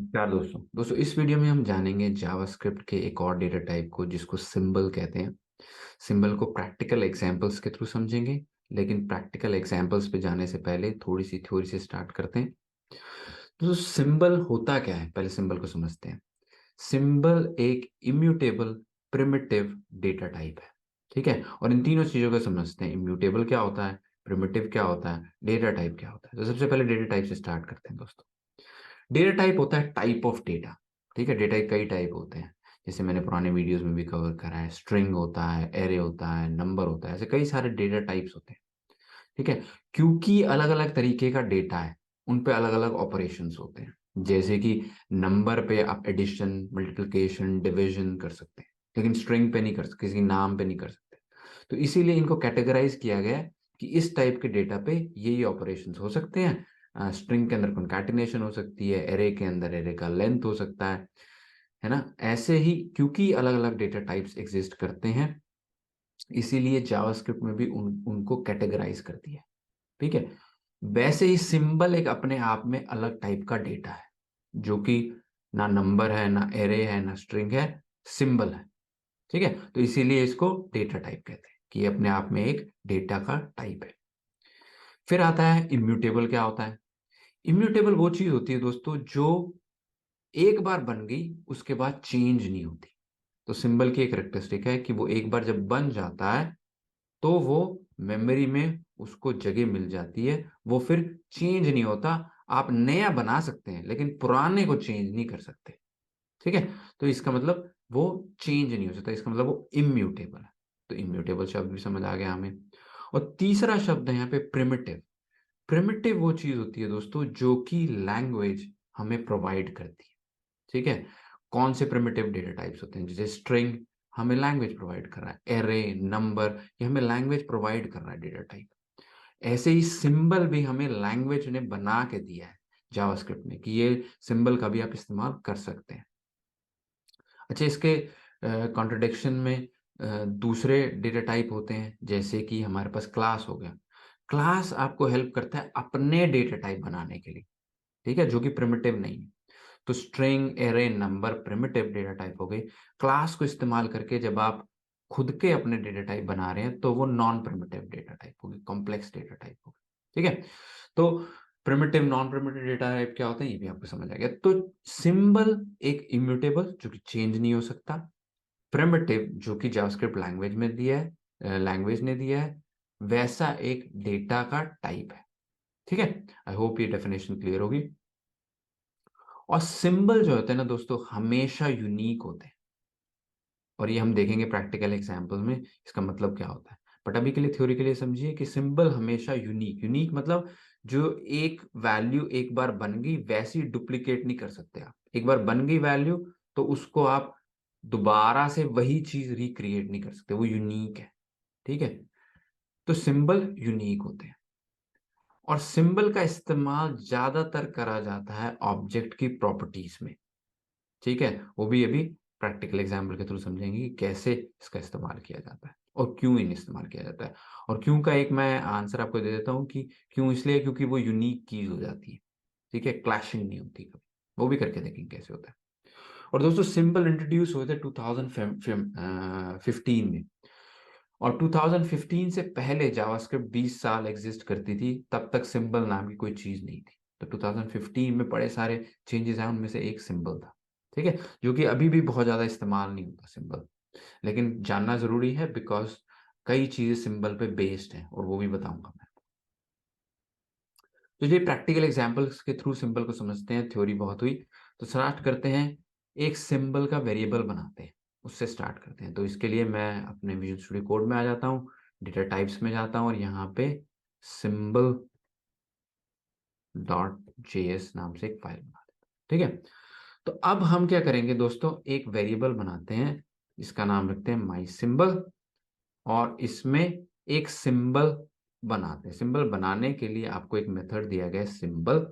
नमस्कार दोस्तों दोस्तों इस वीडियो में हम जानेंगे जावास्क्रिप्ट के एक और डेटा टाइप को जिसको सिंबल कहते हैं। सिंबल को प्रैक्टिकल एग्जांपल्स के थ्रू समझेंगे, लेकिन प्रैक्टिकल एग्जांपल्स पे जाने से पहले थोड़ी सी थ्योरी से स्टार्ट करते हैं। तो सिंबल होता क्या है, पहले सिंबल को समझते हैं। सिंबल एक इम्यूटेबल प्रिमिटिव डेटा टाइप है। ठीक है, और इन तीनों चीजों को समझते हैं। इम्यूटेबल क्या होता है, प्रिमिटिव क्या होता है, डेटा टाइप क्या होता है। तो सबसे पहले डेटा टाइप से स्टार्ट करते हैं दोस्तों। डेटा टाइप होता है टाइप ऑफ डेटा। ठीक है, डेटा कई टाइप होते हैं, जैसे मैंने पुराने वीडियोस में भी कवर करा है। स्ट्रिंग होता है, एरे होता है, नंबर होता है, ऐसे कई सारे डेटा टाइप्स होते हैं। ठीक है, क्योंकि अलग अलग तरीके का डेटा है, उन पे अलग अलग ऑपरेशंस होते हैं। जैसे कि नंबर पे आप एडिशन, मल्टीप्लिकेशन, डिवीजन कर सकते हैं, लेकिन स्ट्रिंग पे नहीं कर सकते, किसी नाम पे नहीं कर सकते। तो इसीलिए इनको कैटेगराइज किया गया है कि इस टाइप के डेटा पे ये ऑपरेशंस हो सकते हैं। स्ट्रिंग के अंदर कंकैटिनेशन हो सकती है, एरे के अंदर एरे का लेंथ हो सकता है ना। ऐसे ही क्योंकि अलग अलग डेटा टाइप्स एग्जिस्ट करते हैं, इसीलिए जावास्क्रिप्ट में भी उनको कैटेगराइज कर दिया है। ठीक है, वैसे ही सिंबल एक अपने आप में अलग टाइप का डेटा है, जो कि ना नंबर है, ना एरे है, ना स्ट्रिंग है, सिंबल है। ठीक है, तो इसीलिए इसको डेटा टाइप कहते हैं कि ये अपने आप में एक डेटा का टाइप है। फिर आता है इम्यूटेबल। क्या होता है? इम्यूटेबल वो चीज होती है दोस्तों जो एक बार बन गई उसके बाद चेंज नहीं होती। तो सिंबल की एक करेक्टरिस्टिक है कि वो एक बार जब बन जाता है तो वो मेमोरी में उसको जगह मिल जाती है, वो फिर चेंज नहीं होता। आप नया बना सकते हैं लेकिन पुराने को चेंज नहीं कर सकते। ठीक है, तो इसका मतलब वो चेंज नहीं हो सकता, इसका मतलब वो इम्यूटेबल है। तो इम्यूटेबल शब्द भी समझ आ गया हमें। और तीसरा शब्द है यहाँ पे प्रिमिटिव। प्रिमिटिव वो चीज होती है दोस्तों जो कि लैंग्वेज हमें प्रोवाइड करती है। ठीक है, कौन से प्रिमिटिव डेटा टाइप्स होते हैं? जैसे स्ट्रिंग हमें लैंग्वेज प्रोवाइड कर रहा है, एरे, नंबर, ये हमें लैंग्वेज प्रोवाइड कर रहा है डेटा टाइप। ऐसे ही सिंबल भी हमें लैंग्वेज ने बना के दिया है जावास्क्रिप्ट में कि ये सिंबल का भी आप इस्तेमाल कर सकते हैं। अच्छा, इसके कॉन्ट्रडिक्शन में दूसरे डेटा टाइप होते हैं, जैसे कि हमारे पास क्लास हो गया। क्लास आपको हेल्प करता है अपने डेटा टाइप बनाने के लिए। ठीक है, जो कि प्रिमिटिव नहीं है। तो string, array, number primitive data type हो गई। क्लास को इस्तेमाल करके जब आप खुद के अपने डेटा टाइप बना रहे हैं तो वो नॉन प्रिमिटिव डेटा टाइप होगी, कॉम्प्लेक्स डेटा टाइप होगी। ठीक है, तो primitive, non primitive data type क्या होता है ये भी आपको समझ आ गया। तो सिंबल एक इम्यूटेबल जो कि चेंज नहीं हो सकता, प्रिमिटिव जो कि जावास्क्रिप्ट लैंग्वेज में दिया है, लैंग्वेज ने दिया है, वैसा एक डेटा का टाइप है। ठीक है, आई होप ये डेफिनेशन क्लियर होगी। और सिंबल जो होते हैं ना दोस्तों हमेशा यूनिक होते हैं, और ये हम देखेंगे प्रैक्टिकल एग्जांपल में इसका मतलब क्या होता है। बट अभी के लिए थ्योरी के लिए समझिए कि सिंबल हमेशा यूनिक, यूनिक मतलब जो एक वैल्यू एक बार बन गई वैसी डुप्लीकेट नहीं कर सकते आप। एक बार बन गई वैल्यू तो उसको आप दोबारा से वही चीज रिक्रिएट नहीं कर सकते, वो यूनिक है। ठीक है, तो सिंबल यूनिक होते हैं। और सिंबल का इस्तेमाल ज्यादातर करा जाता है ऑब्जेक्ट की प्रॉपर्टीज में। ठीक है, वो भी अभी प्रैक्टिकल एग्जाम्पल के थ्रू समझेंगे कि कैसे इसका इस्तेमाल किया जाता है और क्यों इन इस्तेमाल किया जाता है। और क्यों का एक मैं आंसर आपको दे देता हूँ कि क्यों इसलिए क्योंकि वो यूनिक चीज हो जाती है। ठीक है, क्लैशिंग नहीं होती कभी। वो भी करके देखेंगे कैसे होता है। और दोस्तों सिंबल इंट्रोड्यूस हुए थे 2015 में। और 2015 से पहले जावास्क्रिप्ट 20 साल एग्जिस्ट करती थी, तब तक सिंबल नाम की कोई चीज नहीं थी। तो 2015 में बड़े सारे चेंजेस आए, उनमें से एक सिंबल था। ठीक है, जो कि अभी भी बहुत ज्यादा इस्तेमाल नहीं होता सिंबल, लेकिन जानना जरूरी है बिकॉज कई चीजें सिंबल पे बेस्ड हैं और वो भी बताऊंगा मैं। तो ये प्रैक्टिकल एग्जांपल्स के थ्रू सिंबल को समझते हैं, थ्योरी बहुत हुई। तो स्टार्ट करते हैं, एक सिंबल का वेरिएबल बनाते हैं, उससे स्टार्ट करते हैं। तो इसके लिए मैं अपने विजुअल स्टूडियो कोड में आ जाता हूँ, डेटा टाइप्स में जाता हूँ और यहाँ पे सिंबल डॉट जेएस नाम से एक फाइल बना देता हूँ। ठीक है, तो अब हम क्या करेंगे दोस्तों, एक वेरिएबल बनाते हैं, इसका नाम रखते हैं माई सिंबल। और इसमें एक सिंबल बनाते हैं। सिंबल बनाने के लिए आपको एक मेथड दिया गया है सिंबल।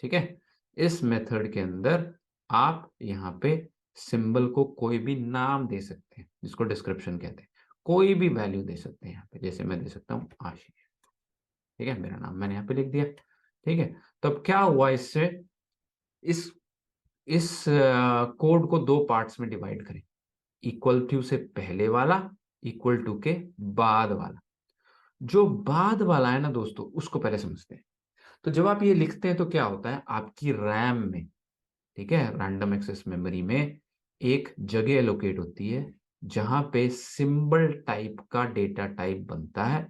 ठीक है, इस मेथड के अंदर आप यहाँ पे सिंबल को कोई भी नाम दे सकते हैं, जिसको डिस्क्रिप्शन कहते हैं। कोई भी वैल्यू दे सकते हैं यहाँ पे, जैसे मैं दे सकता हूँ आशीष। ठीक है, मेरा नाम मैंने यहाँ पे लिख दिया। ठीक है, तो अब क्या हुआ इससे, इस इस कोड को दो पार्ट्स में डिवाइड करें, इक्वल टू से पहले वाला, इक्वल टू के बाद वाला। जो बाद वाला है ना दोस्तों, उसको पहले समझते हैं। तो जब आप ये लिखते हैं तो क्या होता है, आपकी रैम में, ठीक है, रैंडम एक्सेस मेमोरी में एक जगह एलोकेट होती है जहां पे सिंबल टाइप का डेटा टाइप बनता है,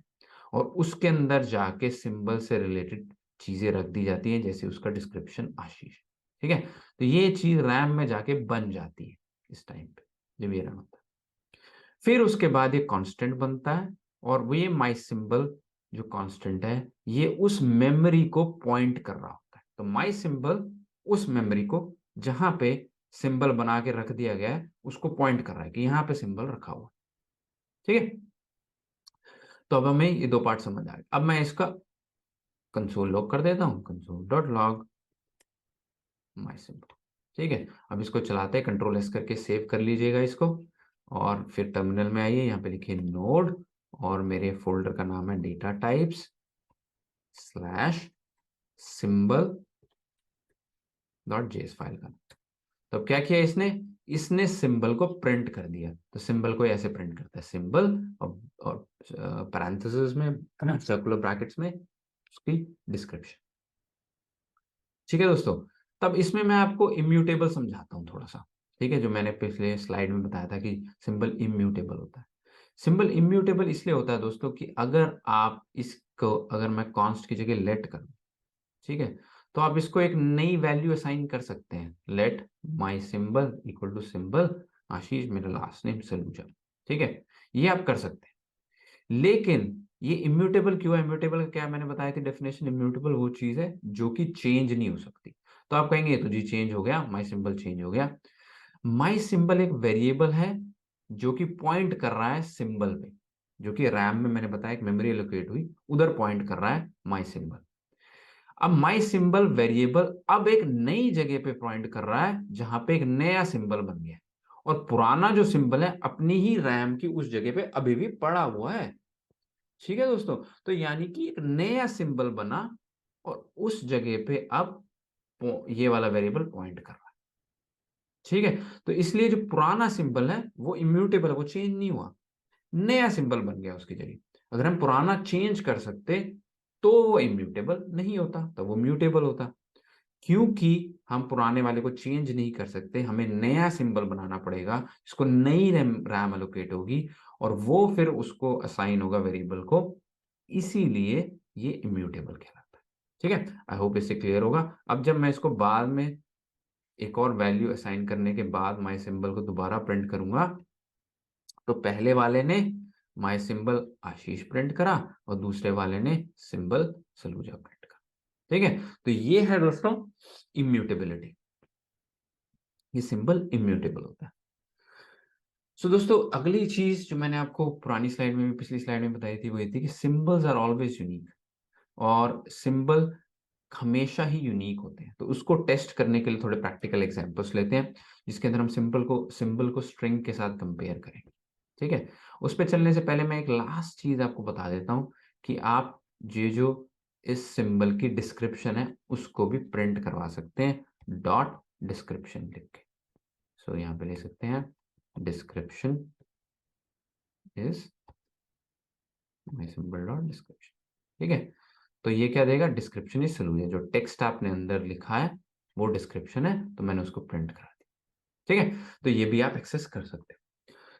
और उसके अंदर जाके सिंबल से रिलेटेड चीजें रख दी जाती हैं, जैसे उसका डिस्क्रिप्शन आशीष। ठीक है, तो ये चीज रैम में जाके बन जाती है इस टाइम पे, जब ये रन होता है। फिर उसके बाद ये कांस्टेंट बनता है, और वो ये माई सिंबल जो कांस्टेंट है, ये उस मेमोरी को पॉइंट कर रहा होता है। तो माई सिंबल उस मेमोरी को जहां पे सिंबल बना के रख दिया गया है उसको पॉइंट कर रहा है कि यहां पे सिंबल रखा हुआ है। ठीक है, तो अब हमें ये दो पार्ट समझ आ गए। अब मैं इसका कंसोल लॉग कर देता हूं, कंसोल डॉट लॉग माई सिंबल। ठीक है, अब इसको चलाते हैं, कंट्रोल एस करके सेव कर लीजिएगा इसको, और फिर टर्मिनल में आइए, यहाँ पे लिखिए नोड, और मेरे फोल्डर का नाम है data types slash symbol dot JS file का। तो अब क्या किया इसने, इसने सिंबल को प्रिंट कर दिया। तो सिंबल को ऐसे प्रिंट करता है, सिंबल और पैरेंथेसिस में, सर्कुलर ब्रैकेट्स में उसकी डिस्क्रिप्शन। ठीक है दोस्तों, तब इसमें मैं आपको इम्यूटेबल समझाता हूँ थोड़ा सा। ठीक है, जो मैंने पिछले स्लाइड में बताया था कि सिंबल इम्यूटेबल होता है। सिंबल इम्यूटेबल इसलिए होता है दोस्तों कि अगर आप इसको, अगर मैं कॉन्स्ट की जगह लेट करूं, ठीक है, तो आप इसको एक नई वैल्यू असाइन कर सकते हैं, let my symbol equal to symbol Ashish, मेरा लास्ट नेम सलूजा। ठीक है, ये आप कर सकते हैं। लेकिन ये इम्यूटेबल क्यों है, इम्यूटेबल का क्या मैंने बताया थी डेफिनेशन, इम्यूटेबल वो चीज है जो कि चेंज नहीं हो सकती। तो आप कहेंगे ये तो जी चेंज हो गया, माई सिंबल चेंज हो गया। माई सिंबल एक वेरिएबल है जो कि पॉइंट कर रहा है सिंबल पे, जो कि रैम में मैंने बताया एक मेमोरी एलोकेट हुई, उधर पॉइंट कर रहा है माई सिंबल। अब माई सिंबल वेरिएबल अब एक नई जगह पे पॉइंट कर रहा है जहां पे एक नया सिंबल बन गया, और पुराना जो सिंबल है अपनी ही रैम की उस जगह पे अभी भी पड़ा हुआ है। ठीक है दोस्तों, तो यानी कि एक नया सिंबल बना, और उस जगह पे अब ये वाला वेरिएबल पॉइंट कर रहा है। ठीक है, तो इसलिए जो पुराना सिंबल है वो इम्यूटेबल है, वो चेंज नहीं हुआ, नया सिंबल बन गया उसकी जगह। अगर हम पुराना चेंज कर सकते तो वो इम्यूटेबल नहीं होता, तो वो म्यूटेबल होता। क्योंकि हम पुराने वाले को चेंज नहीं कर सकते, हमें नया सिंबल बनाना पड़ेगा, इसको नई रैम एलोकेट होगी, और वो फिर उसको असाइन होगा वेरिएबल को, इसीलिए ये इम्यूटेबल कहलाता है। ठीक है, आई होप इससे क्लियर होगा। अब जब मैं इसको बाद में एक और वैल्यू असाइन करने के बाद माई सिंबल को दोबारा प्रिंट करूंगा, तो पहले वाले ने माई सिंबल आशीष प्रिंट करा, और दूसरे वाले ने सिंबल सलूजा प्रिंट करा। ठीक है, तो ये है दोस्तों इम्यूटेबिलिटी, ये सिंबल इम्यूटेबल होता है। सो दोस्तों, अगली चीज जो मैंने आपको पुरानी स्लाइड में भी, पिछली स्लाइड में बताई थी, वो ये थी कि सिंबल्स आर ऑलवेज यूनिक, और सिंबल हमेशा ही यूनिक होते हैं। तो उसको टेस्ट करने के लिए थोड़े प्रैक्टिकल एग्जांपल्स लेते हैं, जिसके अंदर हम सिंबल को स्ट्रिंग के साथ कंपेयर करेंगे। ठीक है, उस पर चलने से पहले मैं एक लास्ट चीज आपको बता देता हूं कि आप ये जो इस सिंबल की डिस्क्रिप्शन है उसको भी प्रिंट करवा सकते हैं, डॉट डिस्क्रिप्शन लिख के। सो यहाँ पे ले सकते हैं description is my symbol dot description. ठीक है, तो ये क्या देगा, डिस्क्रिप्शन इज सलूजा, जो टेक्स्ट आपने अंदर लिखा है वो डिस्क्रिप्शन है, तो मैंने उसको प्रिंट करा दिया। ठीक है, तो ये भी आप एक्सेस कर सकते हैं।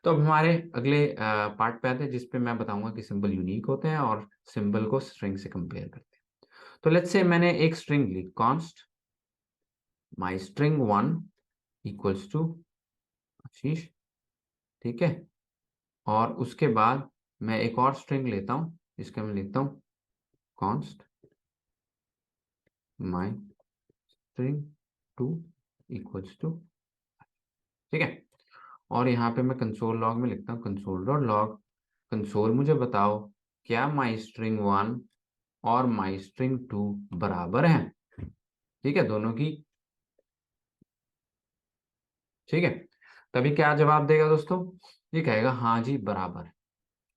तो अब हमारे अगले पार्ट पे आते हैं, जिसपे मैं बताऊंगा कि सिंबल यूनिक होते हैं और सिंबल को स्ट्रिंग से कंपेयर करते हैं। तो लेट्स से मैंने एक स्ट्रिंग ली, const my string 1 equals to Ashish. ठीक है, और उसके बाद मैं एक और स्ट्रिंग लेता हूं, जिसके मैं लिखता हूं const my string 2 equals to. ठीक है, और यहाँ पे मैं कंसोल लॉग में लिखता हूँ कंसोल डॉट लॉग, कंसोल मुझे बताओ क्या माई स्ट्रिंग 1 और माई स्ट्रिंग 2 बराबर हैं। ठीक है, दोनों की। ठीक है, तभी क्या जवाब देगा दोस्तों, ये कहेगा हाँ जी बराबर है।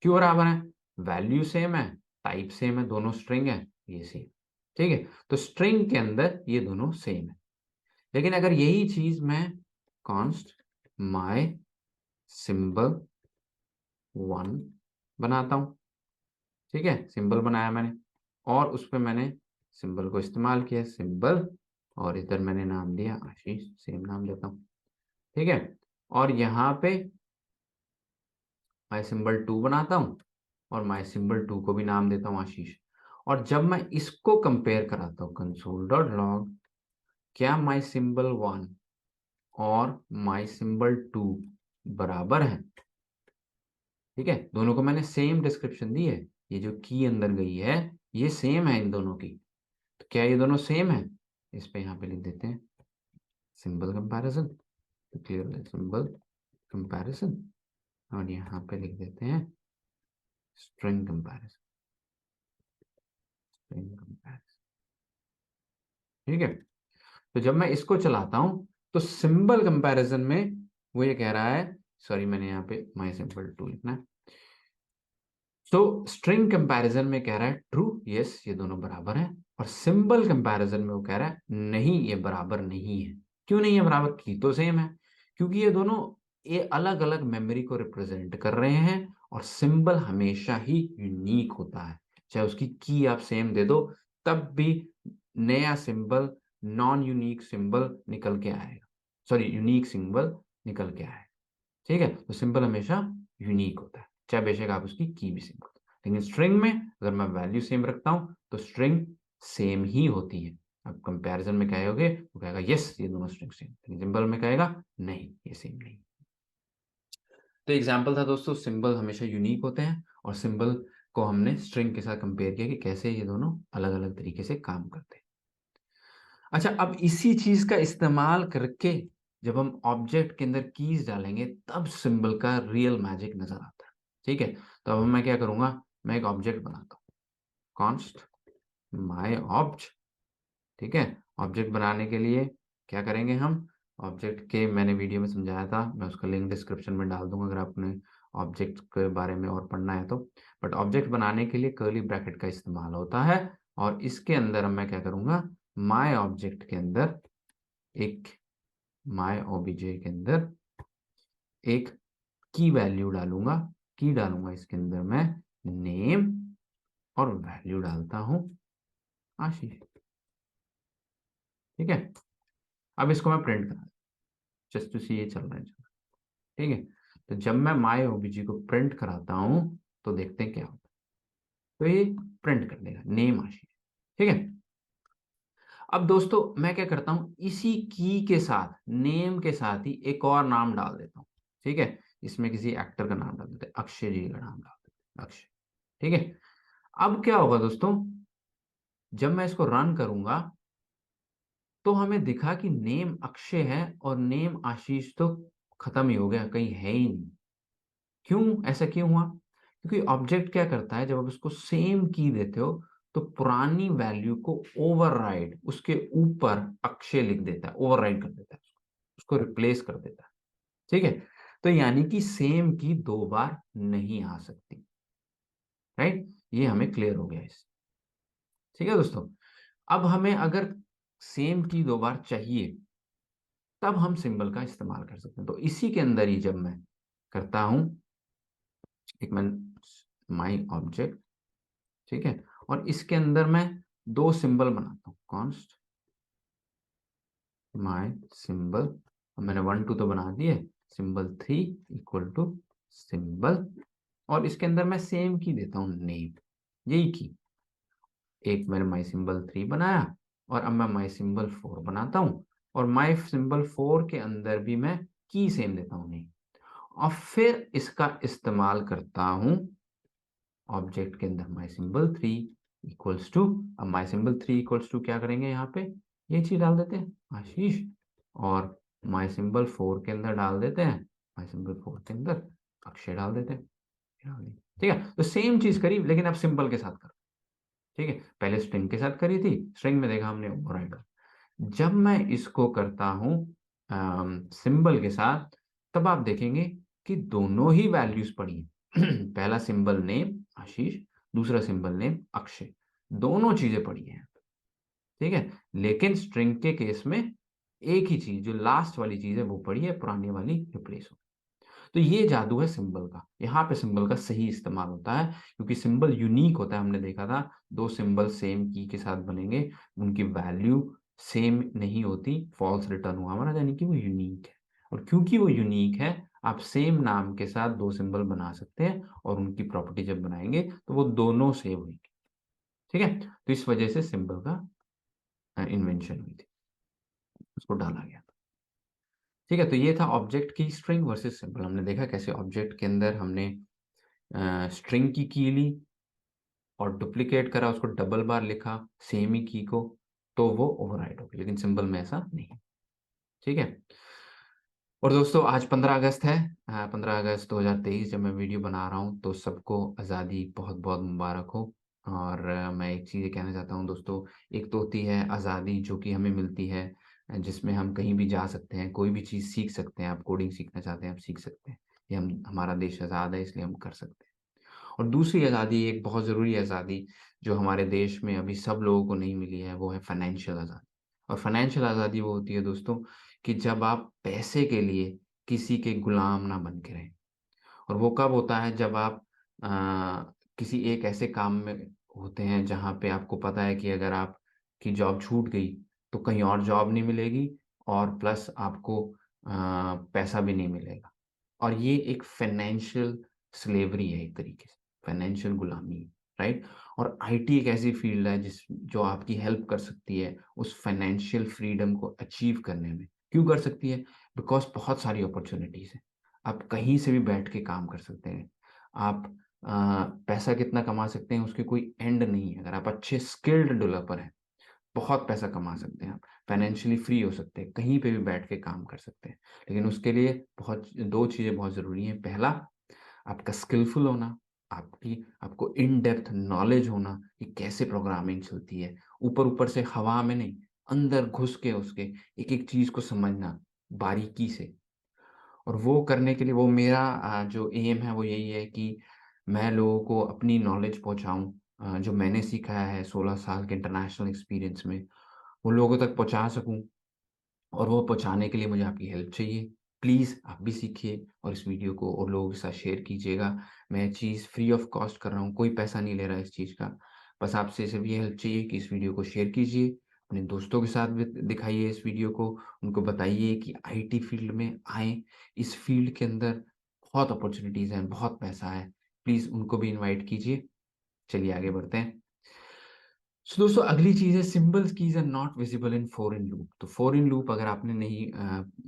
क्यों बराबर है, वैल्यू सेम है, टाइप सेम है, दोनों स्ट्रिंग है, ये सेम। ठीक है, तो स्ट्रिंग के अंदर ये दोनों सेम है। लेकिन अगर यही चीज मैं कॉन्स्ट माई सिंबल 1 बनाता हूं, ठीक है, सिंबल बनाया मैंने और उस पर मैंने सिंबल को इस्तेमाल किया सिंबल, और इधर मैंने नाम दिया आशीष, सेम नाम देता हूं, ठीक है। और यहाँ पे माई सिंबल 2 बनाता हूं और माई सिंबल 2 को भी नाम देता हूं आशीष। और जब मैं इसको कंपेयर कराता हूं कंसोल डॉट लॉग, क्या माई सिंबल 1 और माई सिंबल 2 बराबर है, ठीक है, दोनों को मैंने सेम डिस्क्रिप्शन दी है, ये जो की अंदर गई है ये सेम है इन दोनों की, तो क्या ये दोनों सेम है, इस पे यहाँ पे लिख देते हैं सिंबल कंपैरिजन, तो क्लियर है सिंबल कंपैरिजन, और यहाँ पे लिख देते हैं स्ट्रिंग कंपैरिजन, स्ट्रिंग कंपैरिजन, ठीक है। तो जब मैं इसको चलाता हूं तो सिंबल कंपैरिजन में वो ये कह रहा है, सॉरी मैंने यहाँ पे माई सिंबल 2 लिखना है, तो स्ट्रिंग कंपैरिजन में कह रहा है ट्रू, यस ये दोनों बराबर है, और सिंबल कंपैरिजन में वो कह रहा है नहीं ये बराबर नहीं है। क्यों नहीं है बराबर, की तो सेम है, क्योंकि ये दोनों ये अलग अलग मेमोरी को रिप्रेजेंट कर रहे हैं, और सिंबल हमेशा ही यूनिक होता है, चाहे उसकी की आप सेम दे दो तब भी नया सिंबल नॉन यूनिक सिंबल निकल के आएगा, सॉरी यूनिक सिंबल निकल के आएगा, ठीक है। तो सिंबल हमेशा यूनिक होता है, चाहे बेशक आप उसकी की भी सेम कर दो, लेकिन स्ट्रिंग में अगर मैं वैल्यू सेम रखता हूं तो स्ट्रिंग सेम ही होती है। अब कंपैरिजन में कहोगे तो कहेगा यस ये दोनों स्ट्रिंग सेम, लेकिन सिंबल में कहेगा नहीं ये सेम नहीं। तो एग्जाम्पल था दोस्तों, सिंबल हमेशा यूनिक होते हैं, और सिंबल को हमने स्ट्रिंग के साथ कंपेयर किया कि कैसे ये दोनों अलग अलग तरीके से काम करते हैं। अच्छा, अब इसी चीज का इस्तेमाल करके जब हम ऑब्जेक्ट के अंदर कीज डालेंगे तब सिंबल का रियल मैजिक नजर आता है, ठीक है। तो अब मैं क्या करूंगा, मैं एक ऑब्जेक्ट बनाता हूँ कॉन्स्ट माई ऑब्ज, ठीक है। ऑब्जेक्ट बनाने के लिए क्या करेंगे हम, ऑब्जेक्ट के मैंने वीडियो में समझाया था, मैं उसका लिंक डिस्क्रिप्शन में डाल दूंगा अगर आपने ऑब्जेक्ट के बारे में और पढ़ना है तो। बट ऑब्जेक्ट बनाने के लिए कर्ली ब्रैकेट का इस्तेमाल होता है, और इसके अंदर अब मैं क्या करूंगा, माई ऑब्जेक्ट के अंदर एक माई ओबीजे के अंदर एक की वैल्यू डालूंगा, की डालूंगा इसके अंदर मैं नेम, और वैल्यू डालता हूं आशीष, ठीक है। अब इसको मैं प्रिंट करा, जस्ट टू सी ये चल रहा है, ठीक है। तो जब मैं माई ओबीजी को प्रिंट कराता हूं तो देखते हैं क्या होता है, तो ये प्रिंट कर देगा नेम आशीष, ठीक है। अब दोस्तों मैं क्या करता हूं, इसी की के साथ नेम के साथ ही एक और नाम डाल देता हूं, ठीक है। इसमें किसी एक्टर का नाम डाल देते हैं, अक्षय जी का नाम डाल देते हैं अक्षय, ठीक है। अब क्या होगा दोस्तों, जब मैं इसको रन करूंगा तो हमें दिखा कि नेम अक्षय है और नेम आशीष तो खत्म ही हो गया, कहीं है ही नहीं। क्यों, ऐसा क्यों हुआ, क्योंकि ऑब्जेक्ट क्या करता है, जब आप उसको सेम की देते हो तो पुरानी वैल्यू को ओवरराइड उसके ऊपर अक्षय लिख देता है, ओवरराइड कर देता है उसको रिप्लेस कर देता है, ठीक है। तो यानी कि सेम की 2 बार नहीं आ सकती, राइट, ये हमें क्लियर हो गया इससे, ठीक है दोस्तों। अब हमें अगर सेम की 2 बार चाहिए तब हम सिंबल का इस्तेमाल कर सकते हैं, तो इसी के अंदर ही जब मैं करता हूं एक मैं माई ऑब्जेक्ट, ठीक है, और इसके अंदर मैं 2 सिंबल बनाता हूँ कॉन्स्ट माई सिंबल, मैंने 1 2 तो बना दिए, सिंबल 3 इक्वल टू सिंबल, और इसके अंदर मैं सेम की देता हूँ नेम, यही की, एक मैंने माई सिंबल 3 बनाया, और अब मैं माई सिंबल 4 बनाता हूँ, और माई सिंबल 4 के अंदर भी मैं की सेम देता हूँ नेम, और फिर इसका इस्तेमाल करता हूं ऑब्जेक्ट के अंदर माई सिंबल 3 इक्वल्स टू, अब माई सिंबल 3 इक्वल्स टू क्या करेंगे यहाँ पे, ये चीज डाल देते हैं आशीष, और माई सिंबल 4 के अंदर डाल देते हैं, माई सिंबल 4 के अंदर अक्षय डाल देते हैं, ठीक है। तो सेम चीज करी लेकिन अब सिंबल के साथ कर, ठीक है, पहले स्ट्रिंग के साथ करी थी, स्ट्रिंग में देखा हमने ओवरराइड, जब मैं इसको करता हूं सिंबल के साथ तब आप देखेंगे कि दोनों ही वैल्यूज पड़ी हैं पहला सिंबल नेम आशीष, दूसरा सिंबल नेम अक्षय, दोनों चीजें पड़ी हैं, ठीक है। लेकिन स्ट्रिंग के केस में एक ही चीज़ जो लास्ट वाली चीज़ है वो पड़ी है, पुरानी वाली रिप्लेस हो। तो ये जादू है सिंबल का। यहाँ पे सिंबल का सही इस्तेमाल होता है क्योंकि सिंबल यूनीक होता है। हमने देखा था 2 सिंबल सेम की के साथ बनेंगे, उनकी वैल्यू सेम नहीं होती, फॉल्स रिटर्न हुआ हमारा, यानी कि वो यूनीक है। और क्योंकि वो यूनीक है, आप सेम नाम के साथ 2 सिंबल बना सकते हैं और उनकी प्रॉपर्टी जब बनाएँगे तो वो दोनों सेम होंगे। ठीक है? तो इस वजह से सिंबल का इन्वेंशन हुई थी, उसको डाला गया। ठीक है? तो ये था ऑब्जेक्ट की स्ट्रिंग वर्सेस सिंबल। हमने देखा कैसे ऑब्जेक्ट के अंदर हमने स्ट्रिंग की की ली और डुप्लिकेट करा, उसको डबल बार लिखा सेम ही की को, तो वो ओवरराइट हो गई, लेकिन सिंबल में ऐसा नहीं है। ठीक है? और दोस्तों आज 15 अगस्त है। 15 अगस्त 2023 जब मैं वीडियो बना रहा हूँ तो सबको आज़ादी बहुत-बहुत मुबारक हो। और मैं एक चीज़ ये कहना चाहता हूँ दोस्तों, एक तो होती है आज़ादी जो कि हमें मिलती है, जिसमें हम कहीं भी जा सकते हैं, कोई भी चीज़ सीख सकते हैं। आप कोडिंग सीखना चाहते हैं, आप सीख सकते हैं। ये हम हमारा देश आज़ाद है इसलिए हम कर सकते हैं। और दूसरी आज़ादी, एक बहुत ज़रूरी आज़ादी जो हमारे देश में अभी सब लोगों को नहीं मिली है, वो है फाइनेंशियल आज़ादी। और फाइनेंशियल आज़ादी वो होती है दोस्तों कि जब आप पैसे के लिए किसी के गुलाम ना बन के रहें। और वो कब होता है जब आप किसी एक ऐसे काम में होते हैं जहाँ पे आपको पता है कि अगर आपकी जॉब छूट गई तो कहीं और जॉब नहीं मिलेगी और प्लस आपको पैसा भी नहीं मिलेगा। और ये एक फाइनेंशियल स्लेवरी है एक तरीके से, फाइनेंशियल गुलामी है, राइट? और आईटी एक ऐसी फील्ड है जो आपकी हेल्प कर सकती है उस फाइनेंशियल फ्रीडम को अचीव करने में। क्यों कर सकती है? बिकॉज़ बहुत सारी अपॉर्च्युनिटीज़ हैं। आप कहीं से भी बैठ के काम कर सकते हैं। आप पैसा कितना कमा सकते हैं उसकी कोई एंड नहीं है। अगर आप अच्छे स्किल्ड डेवलपर हैं, बहुत पैसा कमा सकते हैं आप, फाइनेंशियली फ्री हो सकते हैं, कहीं पे भी बैठ के काम कर सकते हैं। लेकिन उसके लिए बहुत 2 चीज़ें बहुत ज़रूरी हैं। पहला, आपका स्किलफुल होना, आपको इन डेप्थ नॉलेज होना कि कैसे प्रोग्रामिंग चलती है। ऊपर-ऊपर से हवा में नहीं, अंदर घुस के उसके एक-एक चीज़ को समझना बारीकी से। और वो करने के लिए वो मेरा जो एम है वो यही है कि मैं लोगों को अपनी नॉलेज पहुँचाऊँ, जो मैंने सीखा है 16 साल के इंटरनेशनल एक्सपीरियंस में, वो लोगों तक पहुँचा सकूँ। और वो पहुँचाने के लिए मुझे आपकी हेल्प चाहिए। प्लीज़ आप भी सीखिए और इस वीडियो को और लोगों के साथ शेयर कीजिएगा। मैं ये चीज़ फ्री ऑफ कॉस्ट कर रहा हूँ, कोई पैसा नहीं ले रहा है इस चीज़ का। बस आपसे सिर्फ़ ये हेल्प चाहिए कि इस वीडियो को शेयर कीजिए, अपने दोस्तों के साथ भी दिखाइए इस वीडियो को, उनको बताइए कि आईटी फ़ील्ड में आएँ। इस फ़ील्ड के अंदर बहुत अपॉर्च्युनिटीज़ हैं, बहुत पैसा है। प्लीज़ उनको भी इनवाइट कीजिए। चलिए आगे बढ़ते हैं। सो दोस्तों अगली चीज़ है symbols keys are not visible in for in loop. तो फॉरेन लूप अगर आपने नहीं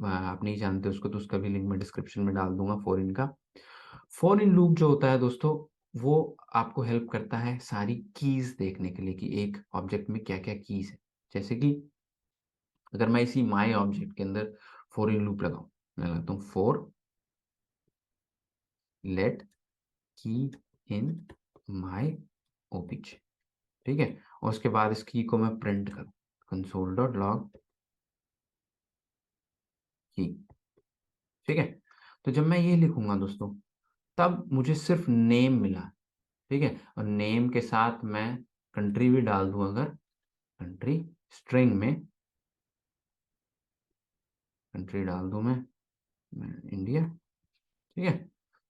आप नहीं जानते उसको तो उसका भी लिंक मैं डिस्क्रिप्शन में डाल दूँगा फॉरेन का। फॉरेन लूप जो होता है दोस्तों वो आपको हेल्प करता है सारी कीज़ देखने के लिए कि एक ऑब्जेक्ट में क्या-क्या कीज़ है। जैसे कि अगर मैं इसी माय ऑब्जेक्ट के अंदर फॉरेन लूप लगाऊँ, मैं लगाता हूँ फॉर लेट की इन माय ओबीजे। ठीक है? और उसके बाद इस की को मैं प्रिंट करूँ कंसोल डॉट लॉग की। ठीक है? तो जब मैं ये लिखूँगा दोस्तों, तब मुझे सिर्फ़ नेम मिला, ठीक है? और नेम के साथ मैं कंट्री भी डाल दूँ अगर, कंट्री स्ट्रिंग में कंट्री डाल दूँ मैं इंडिया, ठीक है?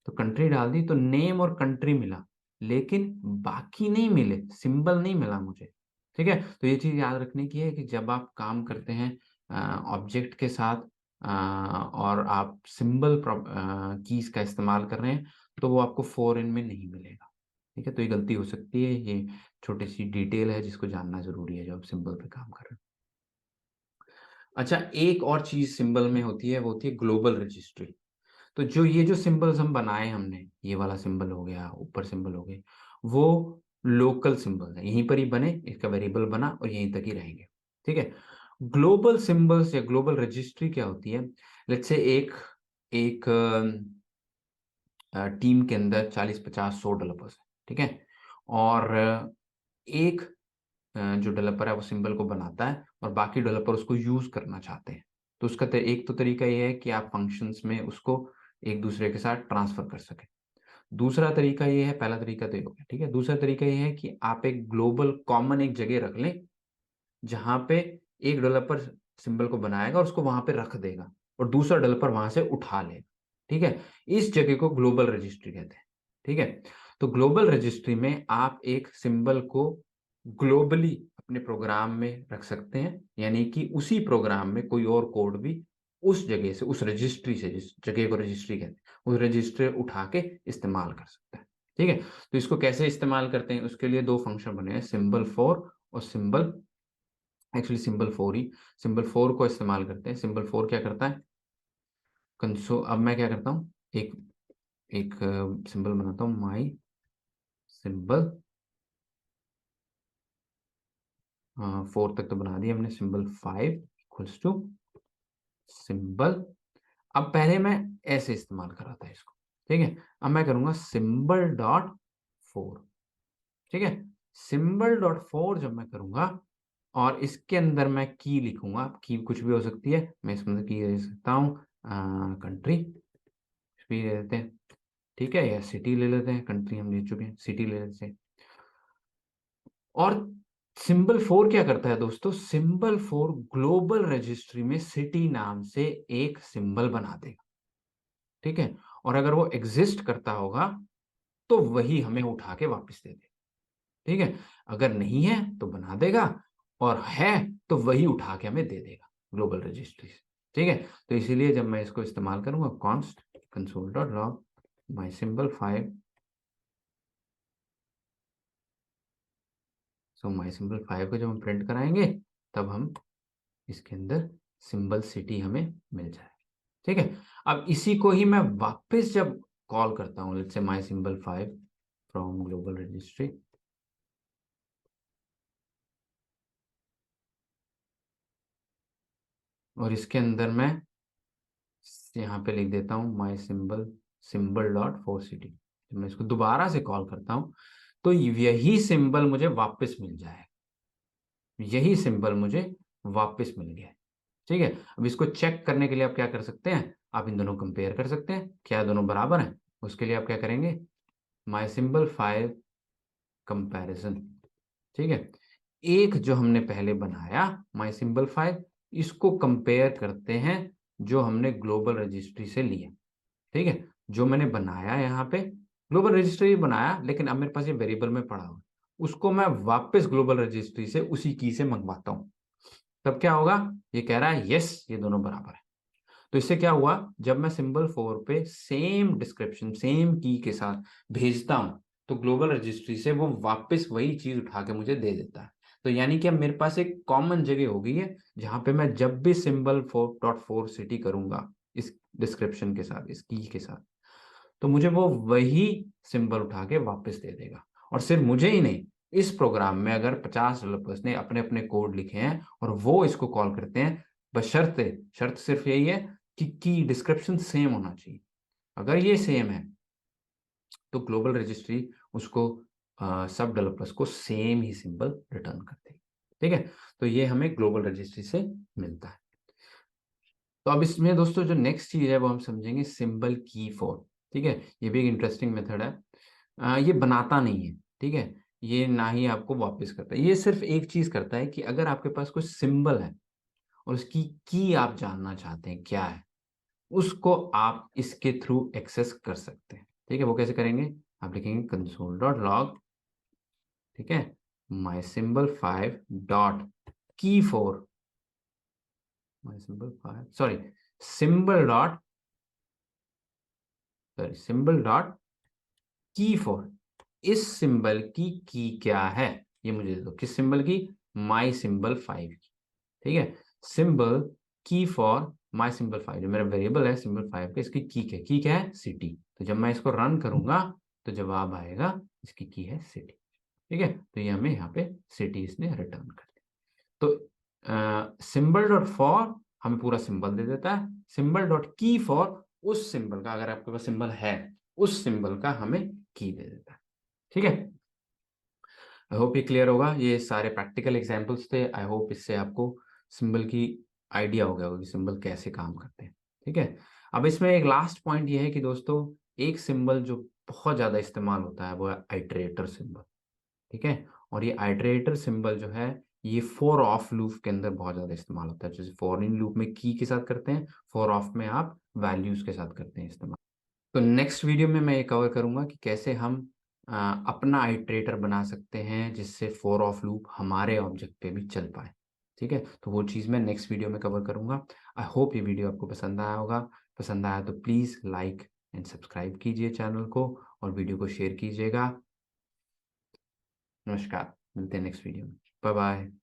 तो कंट्री डाल दी तो नेम और कंट्री मिला, लेकिन बाकी नहीं मिले, सिंबल नहीं मिला मुझे, ठीक है? तो ये चीज़ याद रखने की है कि जब आप काम करते हैं ऑब्जेक्ट के साथ और आप सिंबल कीज़ का इस्तेमाल कर रहे हैं, तो वो आपको फॉरेन में नहीं मिलेगा, ठीक है? तो ये गलती हो सकती है, ये छोटी-सी डिटेल है जिसको जानना ज़रूरी है जब आप सिंबल पे काम कर रहे हैं। अच्छा, एक और चीज़ सिंबल में होती है, वो होती है ग्लोबल रजिस्ट्री। तो जो ये जो सिंबल्स हम बनाए हमने, ये वाला सिंबल हो गया, ऊपर सिंबल हो गए, वो लोकल सिंबल है। यहीं पर ही बने, इसका वेरिएबल बना और यहीं तक ही रहेंगे। ठीक है? ग्लोबल सिंबल्स या ग्लोबल रजिस्ट्री क्या होती है? लेट्स से एक एक टीम के अंदर 40, 50, 100 डेवलपर्स हैं, ठीक है? और एक जो डेवलपर है वो सिंबल को बनाता है और बाकी डेवलपर उसको यूज़ करना चाहते हैं। तो उसका एक तो तरीका ये है कि आप फंक्शंस में उसको एक-दूसरे के साथ ट्रांसफ़र कर सकें। दूसरा तरीका ये है, पहला तरीका तो ये हो गया, ठीक है? दूसरा तरीका ये है कि आप एक ग्लोबल कॉमन एक जगह रख लें, जहाँ पे एक डेवलपर सिंबल को बनाएगा और उसको वहां पे रख देगा और दूसरा डेवलपर वहां से उठा लेगा। ठीक है, इस जगह को ग्लोबल रजिस्ट्री कहते हैं। ठीक है, तो ग्लोबल रजिस्ट्री में आप एक सिंबल को ग्लोबली अपने प्रोग्राम में रख सकते हैं, यानी कि उसी प्रोग्राम में कोई और कोड भी उस जगह से, उस रजिस्ट्री से, जिस जगह को रजिस्ट्री कहते हैं, उस रजिस्ट्री उठा के इस्तेमाल कर सकता है। ठीक है, तो इसको कैसे इस्तेमाल करते हैं, उसके लिए दो फंक्शन बने हैं, सिंबल फॉर और सिंबल, एक्चुअली सिंबल फोर को इस्तेमाल करते हैं। सिंबल फोर क्या करता है, कंसोल, अब मैं क्या करता हूँ, एक एक सिंबल बनाता हूँ, माई सिंबल, फोर तक तो बना दिया हमने, symbol five equals to symbol. अब पहले मैं ऐसे इस्तेमाल कर रहा था इसको, ठीक है, अब मैं करूंगा सिंबल डॉट फोर। ठीक है, सिंबल डॉट फोर जब मैं करूंगा और इसके अंदर मैं की लिखूंगा, की कुछ भी हो सकती है, मैं इसके अंदर की दे सकता हूँ कंट्री भी ले लेते हैं, ठीक है, या सिटी ले लेते हैं, कंट्री हम ले चुके हैं, सिटी ले लेते हैं। और सिंबल फोर क्या करता है दोस्तों, सिंबल फोर ग्लोबल रजिस्ट्री में सिटी नाम से एक सिंबल बना देगा। ठीक है, और अगर वो एग्जिस्ट करता होगा तो वही हमें उठा के वापस दे देगा। ठीक है, अगर नहीं है तो बना देगा, और है तो वही उठा के हमें दे देगा ग्लोबल रजिस्ट्री से। ठीक है, तो इसीलिए जब मैं इसको इस्तेमाल करूंगा, कॉन्स्ट कंसोल डॉट लॉग माई सिंबल फाइव, सो माई सिंबल फाइव को जब हम प्रिंट कराएंगे तब हम इसके अंदर सिंबल सिटी हमें मिल जाएगा। ठीक है, अब इसी को ही मैं वापस जब कॉल करता हूँ, let's say my symbol five from global registry, और इसके अंदर मैं यहाँ पे लिख देता हूँ my symbol, symbol dot for city, जब मैं इसको दोबारा से कॉल करता हूँ तो यही सिंबल मुझे वापस मिल जाएगा, यही सिंबल मुझे वापस मिल गया। ठीक है, अब इसको चेक करने के लिए आप क्या कर सकते हैं, आप इन दोनों कंपेयर कर सकते हैं, क्या दोनों बराबर हैं। उसके लिए आप क्या करेंगे, माई सिंबल फाइव कंपैरिजन। ठीक है, एक जो हमने पहले बनाया माई सिंबल फाइव, इसको कंपेयर करते हैं जो हमने ग्लोबल रजिस्ट्री से लिया। ठीक है, जो मैंने बनाया यहाँ पे ग्लोबल रजिस्ट्री बनाया, लेकिन अब मेरे पास ये वेरिएबल में पड़ा हुआ, उसको मैं वापस ग्लोबल रजिस्ट्री से उसी की से मंगवाता हूँ। तब क्या होगा, ये कह रहा है यस ये दोनों बराबर है। तो इससे क्या हुआ, जब मैं सिंबल फोर पे सेम डिस्क्रिप्शन सेम की के साथ भेजता हूं तो ग्लोबल रजिस्ट्री से वो वापस वही चीज उठा के मुझे दे देता है। तो यानी कि अब मेरे पास एक कॉमन जगह हो गई है जहां पे मैं जब भी symbol four dot for city करूंगा इस डिस्क्रिप्शन के साथ, इस की के साथ, तो मुझे वो वही सिंबल उठा के वापस दे देगा। और सिर्फ मुझे ही नहीं, इस प्रोग्राम में अगर 50 डेवलपर्स ने अपने अपने कोड लिखे हैं और वो इसको कॉल करते हैं, बशर्ते, शर्त सिर्फ यही है कि डिस्क्रिप्शन सेम होना चाहिए। अगर ये सेम है तो ग्लोबल रजिस्ट्री उसको सब डेवलपर्स को सेम ही सिंबल रिटर्न कर देगी। ठीक है, तो ये हमें ग्लोबल रजिस्ट्री से मिलता है। तो अब इसमें दोस्तों जो नेक्स्ट चीज है वो हम समझेंगे सिंबल की फॉर। ठीक है, ये भी एक इंटरेस्टिंग मेथड है। ये बनाता नहीं है, ठीक है, ये ना ही आपको वापस करता है, ये सिर्फ एक चीज करता है कि अगर आपके पास कोई सिंबल है और उसकी की आप जानना चाहते हैं क्या है, उसको आप इसके थ्रू एक्सेस कर सकते हैं। ठीक है, वो कैसे करेंगे, आप लिखेंगे कंसोल डॉट लॉग, ठीक है, my symbol five dot key for, my symbol five, sorry, symbol dot, sorry symbol dot key for, इस सिंबल की क्या है ये मुझे दे दो, किस सिंबल की, माई सिंबल फाइव की। ठीक है, सिंबल की फॉर माई सिंबल फाइव, जो मेरा वेरिएबल है सिंबल फाइव का, इसकी की क्या है, सिटी। तो जब मैं इसको रन करूंगा तो जवाब आएगा इसकी की है सिटी। ठीक है, तो ये हमें यहाँ पे सिटी इसने रिटर्न कर दिया। तो सिंबल डॉट फॉर हमें पूरा सिंबल दे देता है, सिंबल डॉट की फॉर उस सिंबल का, अगर आपके पास सिंबल है उस सिंबल का हमें की दे देता है। ठीक है, आई होप ये क्लियर होगा, ये सारे प्रैक्टिकल एग्जांपल्स थे। आई होप इससे आपको सिंबल की आइडिया हो गया होगा कि सिंबल कैसे काम करते हैं। ठीक है, अब इसमें एक लास्ट पॉइंट ये है कि दोस्तों एक सिंबल जो बहुत ज़्यादा इस्तेमाल होता है वो है आइटरेटर सिंबल। ठीक है, और ये आइटरेटर सिंबल जो है ये फॉर ऑफ लूप के अंदर बहुत ज़्यादा इस्तेमाल होता है। जैसे फॉर इन लूप में की के साथ करते हैं, फॉर ऑफ में आप वैल्यूज़ के साथ करते हैं इस्तेमाल। तो नेक्स्ट वीडियो में मैं ये कवर करूँगा कि कैसे हम अ, अपना आइटरेटर बना सकते हैं जिससे फॉर ऑफ लूप हमारे ऑब्जेक्ट पे भी चल पाए। ठीक है? तो वो चीज़ मैं नेक्स्ट वीडियो में कवर करूँगा। आई होप ये वीडियो आपको पसंद आया होगा। पसंद आया तो प्लीज़ लाइक एंड सब्सक्राइब कीजिए चैनल को और वीडियो को शेयर कीजिएगा। नमस्कार, मिलते हैं नेक्स्ट वीडियो में। Bye bye.